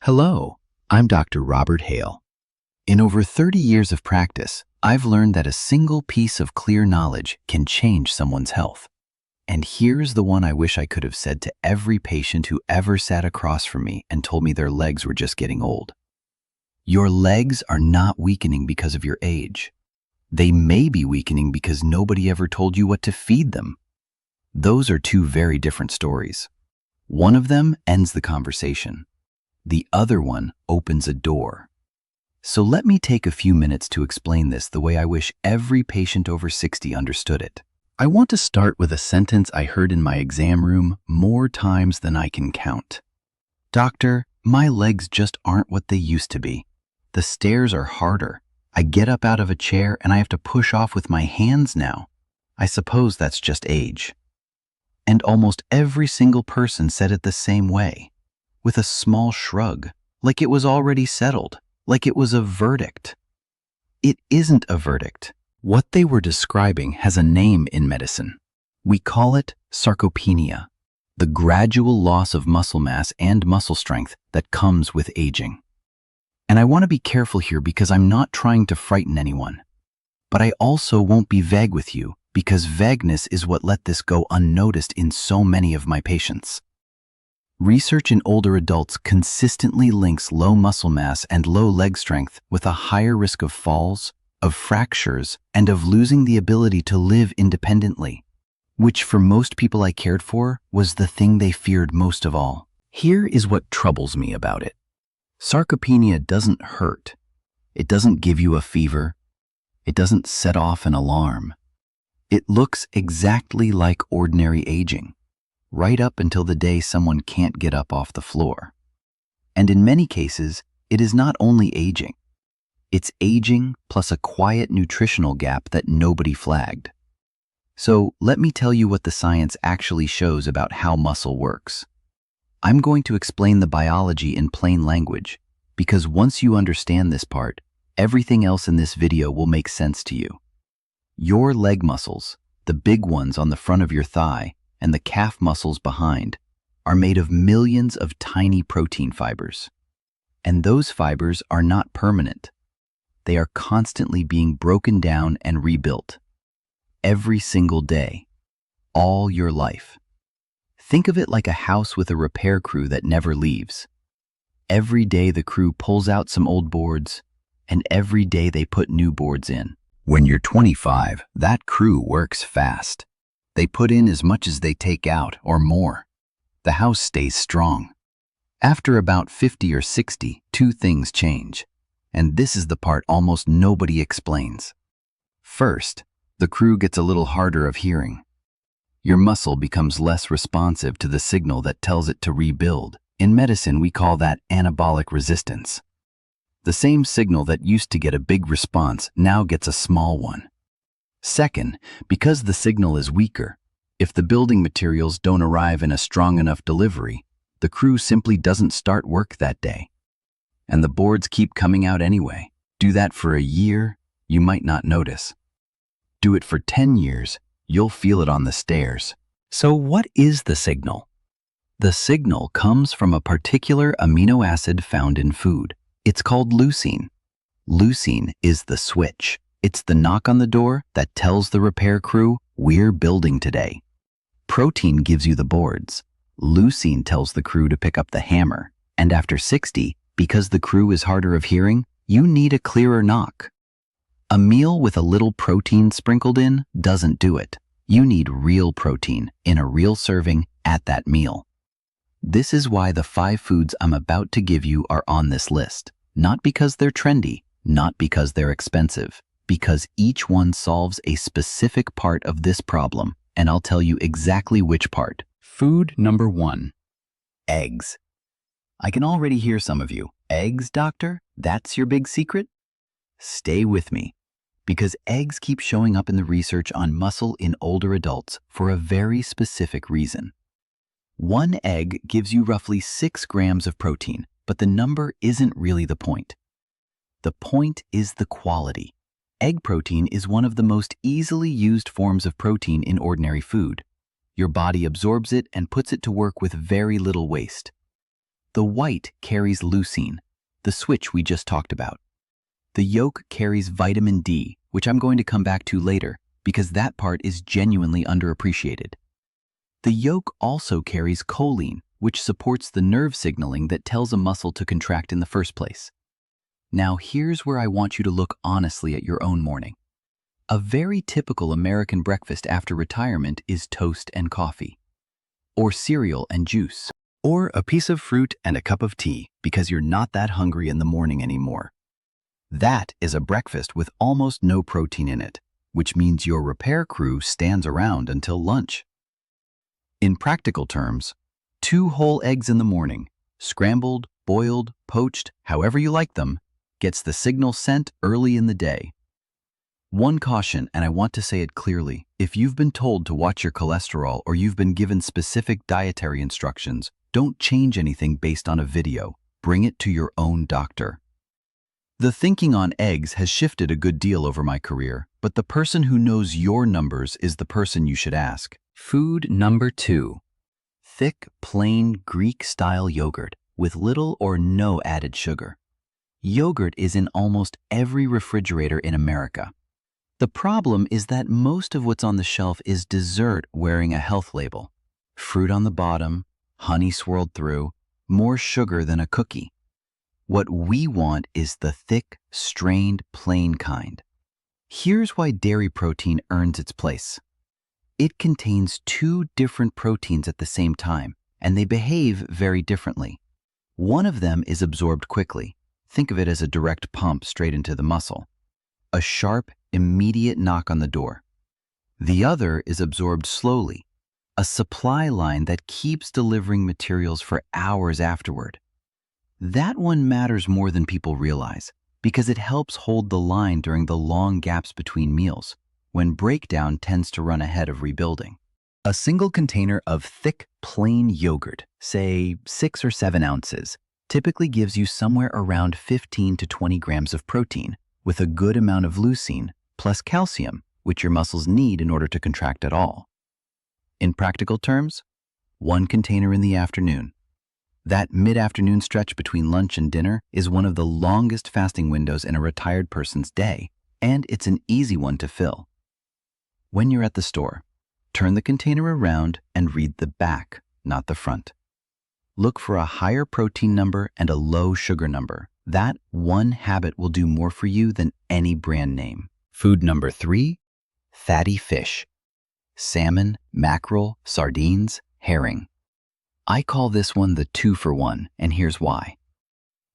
Hello, I'm Dr. Robert Hale. In over 30 years of practice, I've learned that a single piece of clear knowledge can change someone's health. And here's the one I wish I could have said to every patient who ever sat across from me and told me their legs were just getting old. Your legs are not weakening because of your age. They may be weakening because nobody ever told you what to feed them. Those are two very different stories. One of them ends the conversation. The other one opens a door. So let me take a few minutes to explain this the way I wish every patient over 60 understood it. I want to start with a sentence I heard in my exam room more times than I can count. Doctor, my legs just aren't what they used to be. The stairs are harder. I get up out of a chair and I have to push off with my hands now. I suppose that's just age. And almost every single person said it the same way, with a small shrug, like it was already settled, like it was a verdict. It isn't a verdict. What they were describing has a name in medicine. We call it sarcopenia, the gradual loss of muscle mass and muscle strength that comes with aging. And I want to be careful here because I'm not trying to frighten anyone. But I also won't be vague with you because vagueness is what let this go unnoticed in so many of my patients. Research in older adults consistently links low muscle mass and low leg strength with a higher risk of falls, of fractures, and of losing the ability to live independently, which for most people I cared for was the thing they feared most of all. Here is what troubles me about it. Sarcopenia doesn't hurt. It doesn't give you a fever. It doesn't set off an alarm. It looks exactly like ordinary aging, right up until the day someone can't get up off the floor. And in many cases, it is not only aging. It's aging plus a quiet nutritional gap that nobody flagged. So let me tell you what the science actually shows about how muscle works. I'm going to explain the biology in plain language, because once you understand this part, everything else in this video will make sense to you. Your leg muscles, the big ones on the front of your thigh, and the calf muscles behind, are made of millions of tiny protein fibers. And those fibers are not permanent. They are constantly being broken down and rebuilt. Every single day. All your life. Think of it like a house with a repair crew that never leaves. Every day the crew pulls out some old boards, and every day they put new boards in. When you're 25, that crew works fast. They put in as much as they take out, or more. The house stays strong. After about 50 or 60, two things change. And this is the part almost nobody explains. First, the crew gets a little harder of hearing. Your muscle becomes less responsive to the signal that tells it to rebuild. In medicine, we call that anabolic resistance. The same signal that used to get a big response now gets a small one. Second, because the signal is weaker, if the building materials don't arrive in a strong enough delivery, the crew simply doesn't start work that day. And the boards keep coming out anyway. Do that for a year, you might not notice. Do it for 10 years, you'll feel it on the stairs. So what is the signal? The signal comes from a particular amino acid found in food. It's called leucine. Leucine is the switch. It's the knock on the door that tells the repair crew, we're building today. Protein gives you the boards. Leucine tells the crew to pick up the hammer. And after 60, because the crew is harder of hearing, you need a clearer knock. A meal with a little protein sprinkled in doesn't do it. You need real protein in a real serving at that meal. This is why the 5 foods I'm about to give you are on this list. Not because they're trendy, not because they're expensive, because each one solves a specific part of this problem, and I'll tell you exactly which part. Food number 1. Eggs. I can already hear some of you. Eggs, doctor? That's your big secret? Stay with me, because eggs keep showing up in the research on muscle in older adults for a very specific reason. 1 egg gives you roughly 6 grams of protein, but the number isn't really the point. The point is the quality. Egg protein is one of the most easily used forms of protein in ordinary food. Your body absorbs it and puts it to work with very little waste. The white carries leucine, the switch we just talked about. The yolk carries vitamin D, which I'm going to come back to later because that part is genuinely underappreciated. The yolk also carries choline, which supports the nerve signaling that tells a muscle to contract in the first place. Now here's where I want you to look honestly at your own morning. A very typical American breakfast after retirement is toast and coffee, or cereal and juice, or a piece of fruit and a cup of tea because you're not that hungry in the morning anymore. That is a breakfast with almost no protein in it, which means your repair crew stands around until lunch. In practical terms, 2 whole eggs in the morning, scrambled, boiled, poached, however you like them, gets the signal sent early in the day. One caution, and I want to say it clearly, if you've been told to watch your cholesterol or you've been given specific dietary instructions, don't change anything based on a video. Bring it to your own doctor. The thinking on eggs has shifted a good deal over my career, but the person who knows your numbers is the person you should ask. Food number 2. Thick, plain Greek-style yogurt with little or no added sugar. Yogurt is in almost every refrigerator in America. The problem is that most of what's on the shelf is dessert wearing a health label. Fruit on the bottom, honey swirled through, more sugar than a cookie. What we want is the thick, strained, plain kind. Here's why dairy protein earns its place. It contains 2 different proteins at the same time, and they behave very differently. One of them is absorbed quickly. Think of it as a direct pump straight into the muscle. A sharp, immediate knock on the door. The other is absorbed slowly, a supply line that keeps delivering materials for hours afterward. That one matters more than people realize because it helps hold the line during the long gaps between meals, when breakdown tends to run ahead of rebuilding. A single container of thick, plain yogurt, say 6 or 7 ounces, typically gives you somewhere around 15 to 20 grams of protein, with a good amount of leucine, plus calcium, which your muscles need in order to contract at all. In practical terms, 1 container in the afternoon. That mid-afternoon stretch between lunch and dinner is one of the longest fasting windows in a retired person's day, and it's an easy one to fill. When you're at the store, turn the container around and read the back, not the front. Look for a higher protein number and a low sugar number. That one habit will do more for you than any brand name. Food number 3, fatty fish. Salmon, mackerel, sardines, herring. I call this one the 2-for-1, and here's why.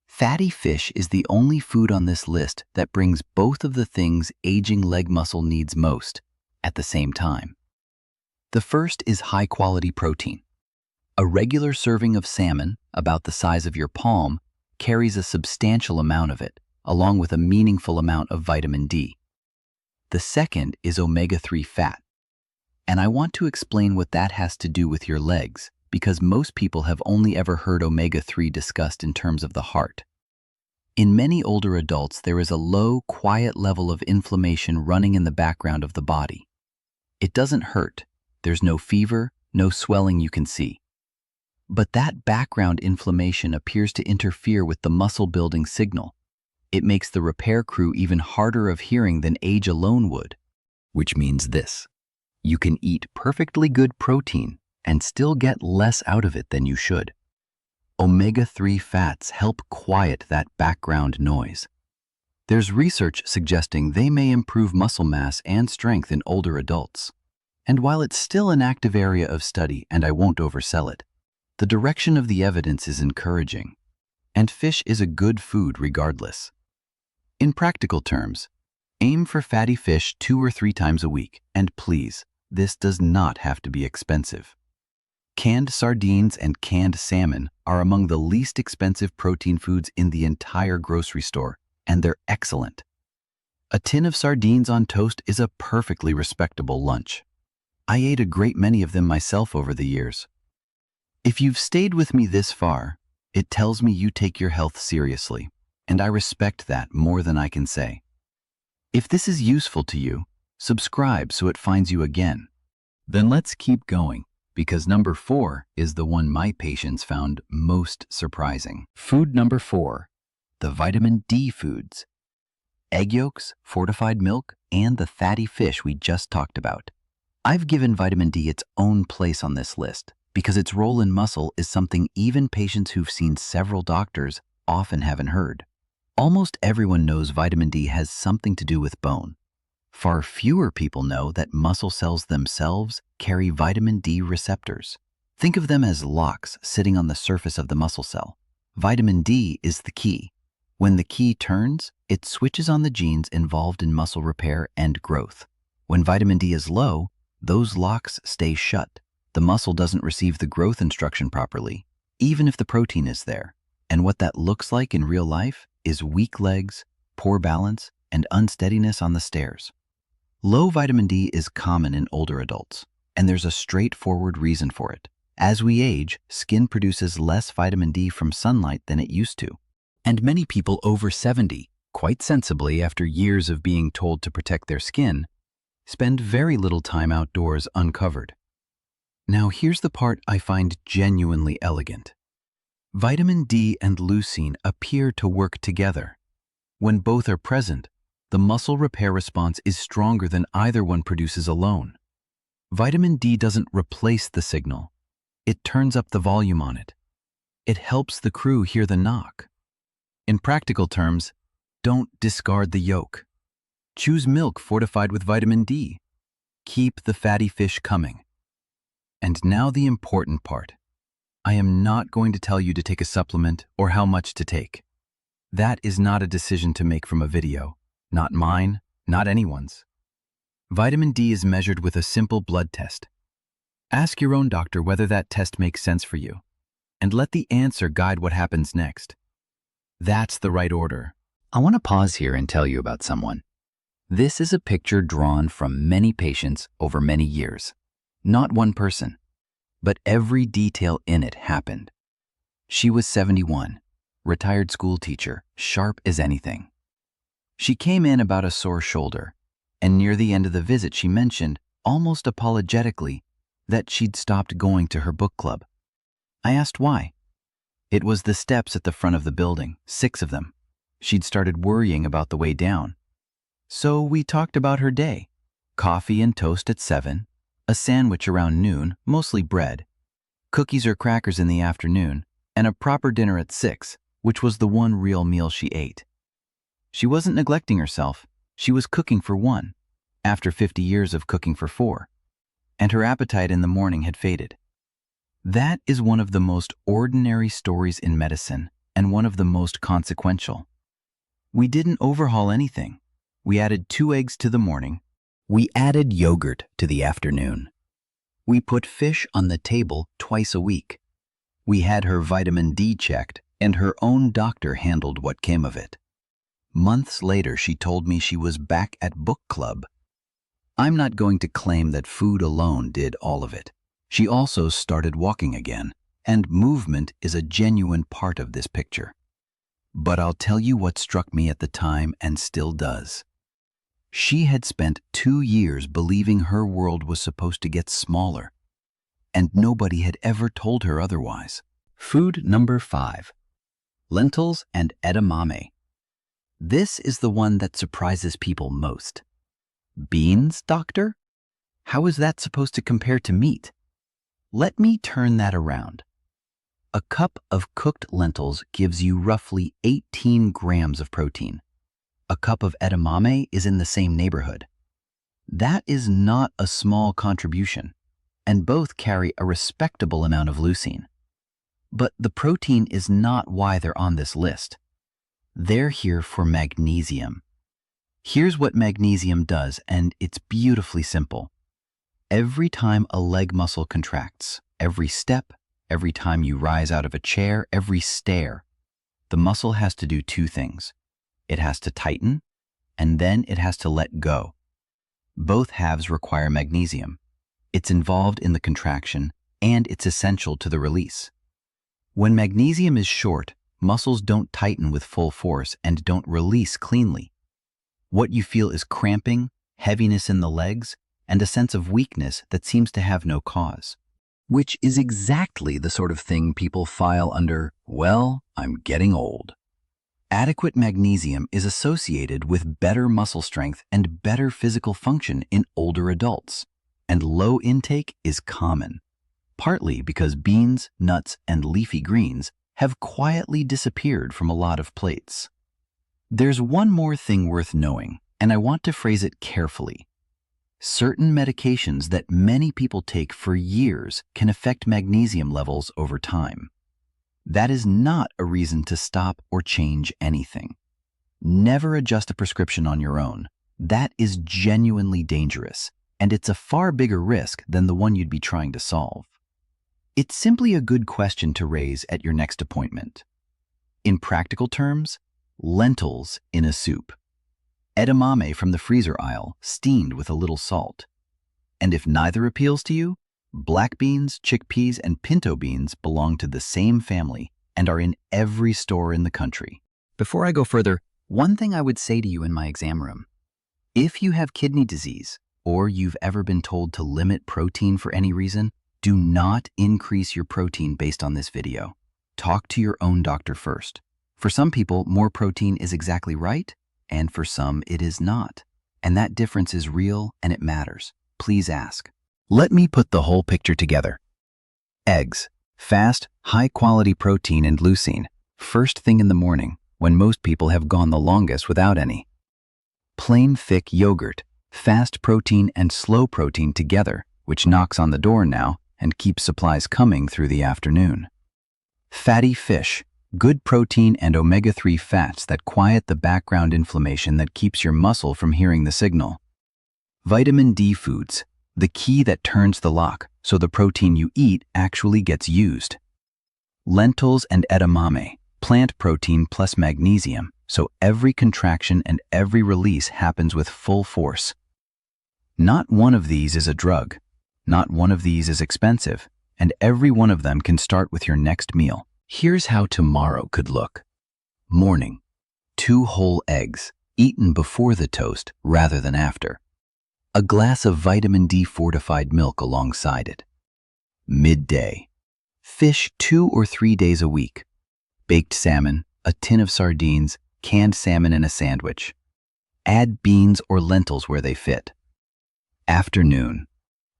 Fatty fish is the only food on this list that brings both of the things aging leg muscle needs most at the same time. The first is high-quality protein. A regular serving of salmon, about the size of your palm, carries a substantial amount of it, along with a meaningful amount of vitamin D. The second is omega-3 fat. And I want to explain what that has to do with your legs, because most people have only ever heard omega-3 discussed in terms of the heart. In many older adults, there is a low, quiet level of inflammation running in the background of the body. It doesn't hurt. There's no fever, no swelling you can see. But that background inflammation appears to interfere with the muscle-building signal. It makes the repair crew even harder of hearing than age alone would, which means this. You can eat perfectly good protein and still get less out of it than you should. Omega-3 fats help quiet that background noise. There's research suggesting they may improve muscle mass and strength in older adults. And while it's still an active area of study, and I won't oversell it, the direction of the evidence is encouraging. And fish is a good food regardless. In practical terms, aim for fatty fish 2 or 3 times a week, and please, this does not have to be expensive. Canned sardines and canned salmon are among the least expensive protein foods in the entire grocery store, and they're excellent. A tin of sardines on toast is a perfectly respectable lunch. I ate a great many of them myself over the years. If you've stayed with me this far, it tells me you take your health seriously, and I respect that more than I can say. If this is useful to you, subscribe so it finds you again. Then let's keep going. because number 4 is the one my patients found most surprising. Food number 4, the vitamin D foods. Egg yolks, fortified milk, and the fatty fish we just talked about. I've given vitamin D its own place on this list because its role in muscle is something even patients who've seen several doctors often haven't heard. Almost everyone knows vitamin D has something to do with bone. Far fewer people know that muscle cells themselves carry vitamin D receptors. Think of them as locks sitting on the surface of the muscle cell. Vitamin D is the key. When the key turns, it switches on the genes involved in muscle repair and growth. When vitamin D is low, those locks stay shut. The muscle doesn't receive the growth instruction properly, even if the protein is there. And what that looks like in real life is weak legs, poor balance, and unsteadiness on the stairs. Low vitamin D is common in older adults, and there's a straightforward reason for it. As we age, skin produces less vitamin D from sunlight than it used to. And many people over 70, quite sensibly after years of being told to protect their skin, spend very little time outdoors uncovered. Now here's the part I find genuinely elegant. Vitamin D and leucine appear to work together. When both are present, the muscle repair response is stronger than either one produces alone. Vitamin D doesn't replace the signal. It turns up the volume on it. It helps the crew hear the knock. In practical terms, don't discard the yolk. Choose milk fortified with vitamin D. Keep the fatty fish coming. And now the important part. I am not going to tell you to take a supplement or how much to take. That is not a decision to make from a video. Not mine, not anyone's. Vitamin D is measured with a simple blood test. Ask your own doctor whether that test makes sense for you, and let the answer guide what happens next. That's the right order. I want to pause here and tell you about someone. This is a picture drawn from many patients over many years. Not one person, but every detail in it happened. She was 71, retired school teacher, sharp as anything. She came in about a sore shoulder, and near the end of the visit she mentioned, almost apologetically, that she'd stopped going to her book club. I asked why. It was the steps at the front of the building, 6 of them. She'd started worrying about the way down. So we talked about her day. Coffee and toast at 7, a sandwich around noon, mostly bread, cookies or crackers in the afternoon, and a proper dinner at 6, which was the one real meal she ate. She wasn't neglecting herself. She was cooking for 1, after 50 years of cooking for 4, and her appetite in the morning had faded. That is one of the most ordinary stories in medicine and one of the most consequential. We didn't overhaul anything. We added 2 eggs to the morning. We added yogurt to the afternoon. We put fish on the table twice a week. We had her vitamin D checked, and her own doctor handled what came of it. Months later, she told me she was back at book club. I'm not going to claim that food alone did all of it. She also started walking again, and movement is a genuine part of this picture. But I'll tell you what struck me at the time and still does. She had spent 2 years believing her world was supposed to get smaller, and nobody had ever told her otherwise. Food number 5, lentils and edamame. This is the one that surprises people most. Beans, doctor? How is that supposed to compare to meat? Let me turn that around. A cup of cooked lentils gives you roughly 18 grams of protein. A cup of edamame is in the same neighborhood. That is not a small contribution, and both carry a respectable amount of leucine. But the protein is not why they're on this list. They're here for magnesium. Here's what magnesium does, and it's beautifully simple. Every time a leg muscle contracts, every step, every time you rise out of a chair, every stare, the muscle has to do 2 things. It has to tighten, and then it has to let go. Both halves require magnesium. It's involved in the contraction, and it's essential to the release. When magnesium is short, muscles don't tighten with full force and don't release cleanly. What you feel is cramping, heaviness in the legs, and a sense of weakness that seems to have no cause. which is exactly the sort of thing people file under, well, I'm getting old. Adequate magnesium is associated with better muscle strength and better physical function in older adults, and low intake is common, partly because beans, nuts, and leafy greens have quietly disappeared from a lot of plates. There's one more thing worth knowing, and I want to phrase it carefully. Certain medications that many people take for years can affect magnesium levels over time. That is not a reason to stop or change anything. Never adjust a prescription on your own. That is genuinely dangerous, and it's a far bigger risk than the one you'd be trying to solve. It's simply a good question to raise at your next appointment. In practical terms, lentils in a soup. Edamame from the freezer aisle, steamed with a little salt. And if neither appeals to you, black beans, chickpeas, and pinto beans belong to the same family and are in every store in the country. Before I go further, one thing I would say to you in my exam room. If you have kidney disease, or you've ever been told to limit protein for any reason, do not increase your protein based on this video. Talk to your own doctor first. For some people, more protein is exactly right, and for some it is not. And that difference is real and it matters. Please ask. Let me put the whole picture together. Eggs, fast, high-quality protein and leucine, first thing in the morning, when most people have gone the longest without any. Plain thick yogurt, fast protein and slow protein together, which knocks on the door now and keeps supplies coming through the afternoon. Fatty fish, good protein and omega-3 fats that quiet the background inflammation that keeps your muscle from hearing the signal. Vitamin D foods, the key that turns the lock so the protein you eat actually gets used. Lentils and edamame, plant protein plus magnesium, so every contraction and every release happens with full force. Not one of these is a drug. Not one of these is expensive, and every one of them can start with your next meal. Here's how tomorrow could look. Morning, 2 whole eggs, eaten before the toast rather than after. A glass of vitamin D fortified milk alongside it. Midday, fish 2 or 3 days a week. Baked salmon, a tin of sardines, canned salmon in a sandwich. Add beans or lentils where they fit. Afternoon,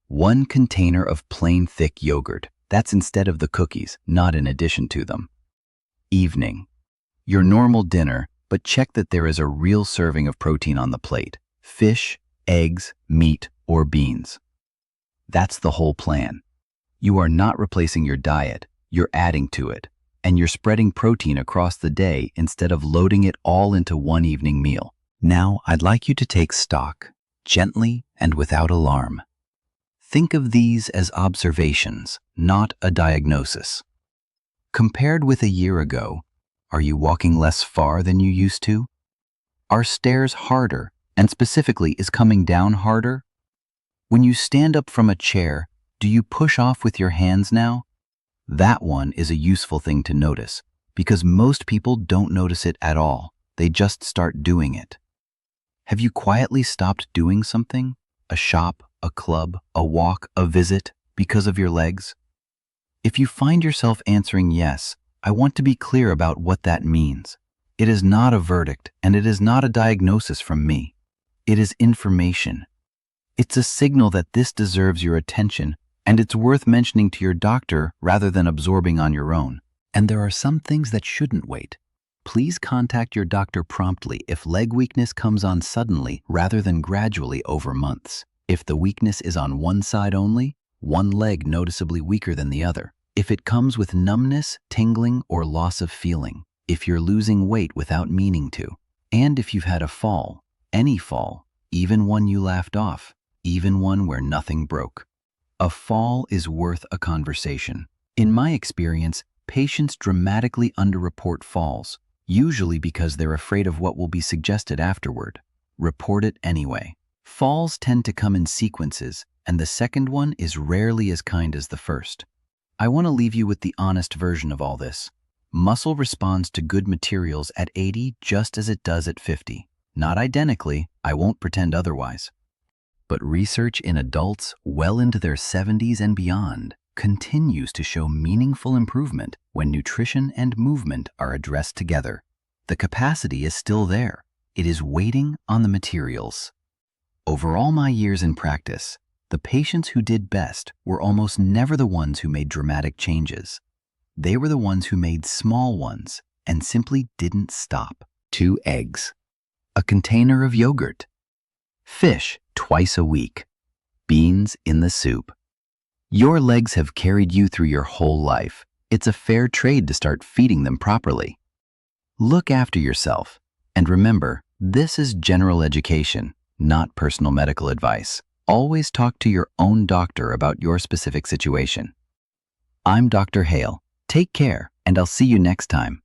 1 container of plain thick yogurt. That's instead of the cookies, not in addition to them. Evening, your normal dinner, but check that there is a real serving of protein on the plate. Fish, eggs, meat, or beans. That's the whole plan. You are not replacing your diet, you're adding to it, and you're spreading protein across the day instead of loading it all into one evening meal. Now, I'd like you to take stock, gently and without alarm. Think of these as observations, not a diagnosis. Compared with a year ago, are you walking less far than you used to? Are stairs harder, and specifically, is coming down harder? When you stand up from a chair, do you push off with your hands now? That one is a useful thing to notice, because most people don't notice it at all. They just start doing it. Have you quietly stopped doing something? A shop, a club, a walk, a visit, because of your legs? If you find yourself answering yes, I want to be clear about what that means. It is not a verdict, and it is not a diagnosis from me. It is information. It's a signal that this deserves your attention, and it's worth mentioning to your doctor rather than absorbing on your own. And there are some things that shouldn't wait. Please contact your doctor promptly if leg weakness comes on suddenly rather than gradually over months. If the weakness is on one side only, one leg noticeably weaker than the other. If it comes with numbness, tingling, or loss of feeling. If you're losing weight without meaning to. And if you've had a fall, any fall, even one you laughed off, even one where nothing broke. A fall is worth a conversation. In my experience, patients dramatically underreport falls, usually because they're afraid of what will be suggested afterward. Report it anyway. Falls tend to come in sequences, and the second one is rarely as kind as the first. I want to leave you with the honest version of all this. Muscle responds to good materials at 80 just as it does at 50. Not identically, I won't pretend otherwise. But research in adults well into their 70s and beyond continues to show meaningful improvement when nutrition and movement are addressed together. The capacity is still there. It is waiting on the materials. Over all my years in practice, the patients who did best were almost never the ones who made dramatic changes. They were the ones who made small ones and simply didn't stop. 2 eggs, a container of yogurt, fish twice a week, beans in the soup. Your legs have carried you through your whole life. It's a fair trade to start feeding them properly. Look after yourself, and remember, this is general education, not personal medical advice. Always talk to your own doctor about your specific situation. I'm Dr. Hale. Take care, and I'll see you next time.